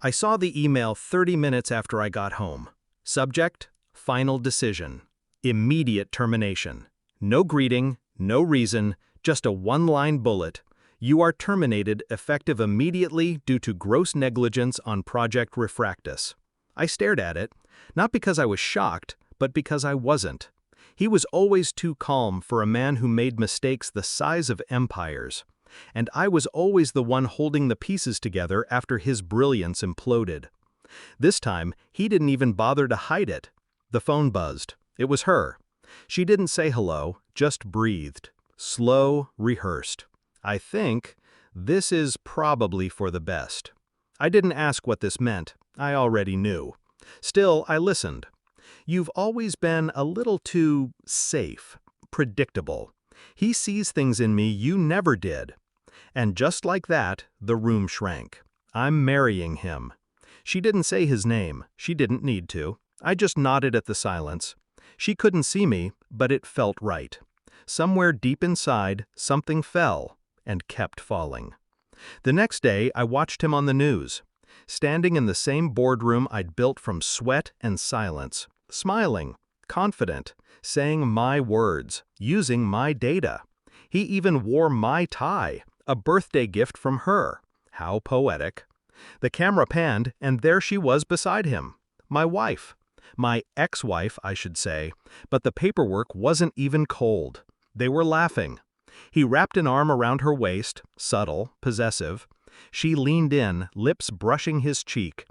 I saw the email 30 minutes after I got home. Subject: final decision. Immediate termination. No greeting, no reason, just a one-line bullet. You are terminated effective immediately due to gross negligence on Project Refractus. I stared at it, not because I was shocked, but because I wasn't. He was always too calm for a man who made mistakes the size of empires. And I was always the one holding the pieces together after his brilliance imploded. This time, he didn't even bother to hide it. The phone buzzed. It was her. She didn't say hello, just breathed. Slow, rehearsed. I think this is probably for the best. I didn't ask what this meant. I already knew. Still, I listened. You've always been a little too safe, predictable. He sees things in me you never did. And just like that, the room shrank. I'm marrying him. She didn't say his name. She didn't need to. I just nodded at the silence. She couldn't see me, but it felt right. Somewhere deep inside, something fell, and kept falling. The next day, I watched him on the news, standing in the same boardroom I'd built from sweat and silence, smiling, confident, saying my words, using my data. He even wore my tie, a birthday gift from her. How poetic. The camera panned, and there she was beside him. My wife. My ex-wife, I should say, but the paperwork wasn't even cold. They were laughing. He wrapped an arm around her waist, subtle, possessive. She leaned in, lips brushing his cheek.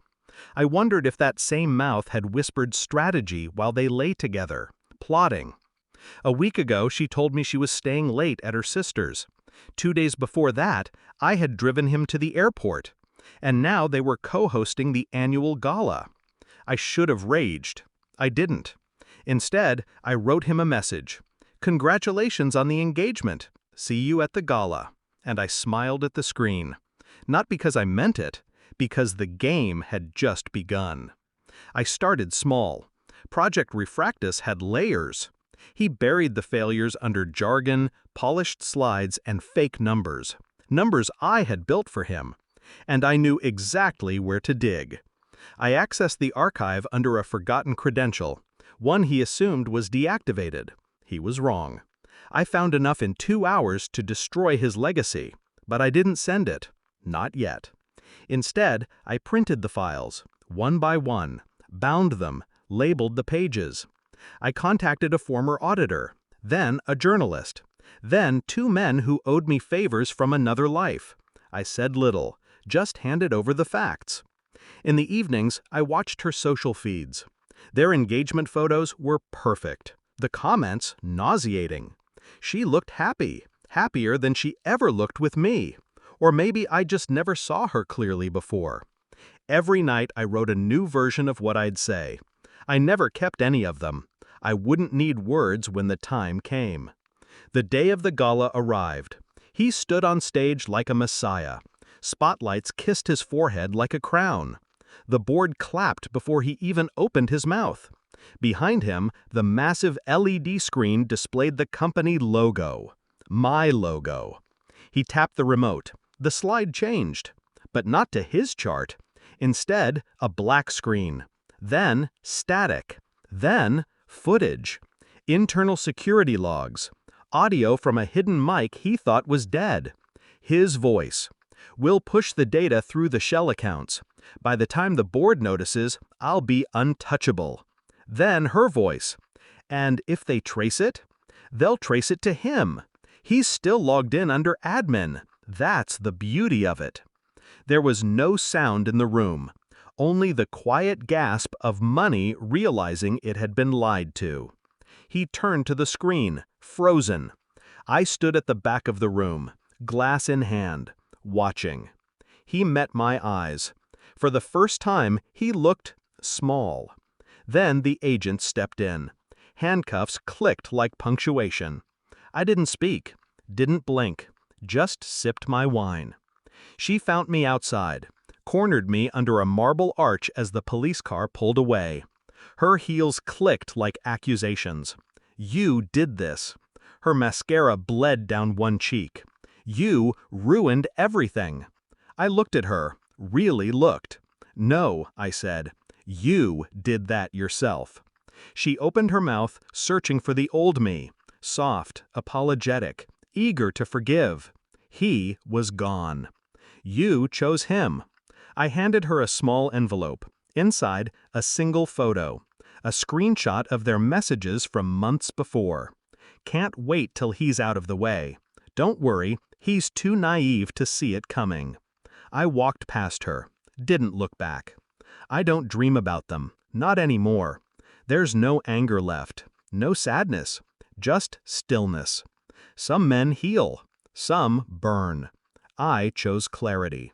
I wondered if that same mouth had whispered strategy while they lay together, plotting. A week ago, she told me she was staying late at her sister's. 2 days before that, I had driven him to the airport. And now they were co-hosting the annual gala. I should have raged. I didn't. Instead, I wrote him a message. Congratulations on the engagement. See you at the gala. And I smiled at the screen. Not because I meant it, because the game had just begun. I started small. Project Refractus had layers. He buried the failures under jargon, polished slides, and fake numbers. Numbers I had built for him. And I knew exactly where to dig. I accessed the archive under a forgotten credential, one he assumed was deactivated. He was wrong. I found enough in 2 hours to destroy his legacy, but I didn't send it. Not yet. Instead, I printed the files, one by one, bound them, labeled the pages. I contacted a former auditor, then a journalist, then 2 men who owed me favors from another life. I said little, just handed over the facts. In the evenings, I watched her social feeds. Their engagement photos were perfect. The comments, nauseating. She looked happy, happier than she ever looked with me. Or maybe I just never saw her clearly before. Every night I wrote a new version of what I'd say. I never kept any of them. I wouldn't need words when the time came. The day of the gala arrived. He stood on stage like a messiah. Spotlights kissed his forehead like a crown. The board clapped before he even opened his mouth. Behind him, the massive LED screen displayed the company logo. My logo. He tapped the remote. The slide changed. But not to his chart. Instead, a black screen. Then, static. Then, footage. Internal security logs. Audio from a hidden mic he thought was dead. His voice. We'll push the data through the shell accounts. By the time the board notices, I'll be untouchable. Then her voice. And if they trace it, they'll trace it to him. He's still logged in under admin. That's the beauty of it. There was no sound in the room. Only the quiet gasp of money realizing it had been lied to. He turned to the screen, frozen. I stood at the back of the room, glass in hand, watching. He met my eyes. For the first time, he looked small. Then the agent stepped in. Handcuffs clicked like punctuation. I didn't speak, didn't blink, just sipped my wine. She found me outside, cornered me under a marble arch as the police car pulled away. Her heels clicked like accusations. You did this. Her mascara bled down one cheek. You ruined everything. I looked at her, really looked. No, I said. You did that yourself. She opened her mouth, searching for the old me, soft, apologetic, eager to forgive. He was gone. You chose him. I handed her a small envelope. Inside, a single photo. A screenshot of their messages from months before. Can't wait till he's out of the way. Don't worry, he's too naive to see it coming. I walked past her. Didn't look back. I don't dream about them. Not anymore. There's no anger left. No sadness. Just stillness. Some men heal. Some burn. I chose clarity.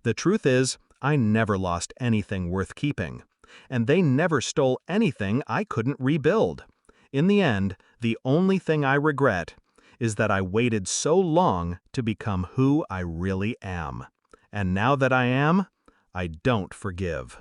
The truth is, I never lost anything worth keeping. And they never stole anything I couldn't rebuild. In the end, the only thing I regret is that I waited so long to become who I really am. And now that I am, I don't forgive.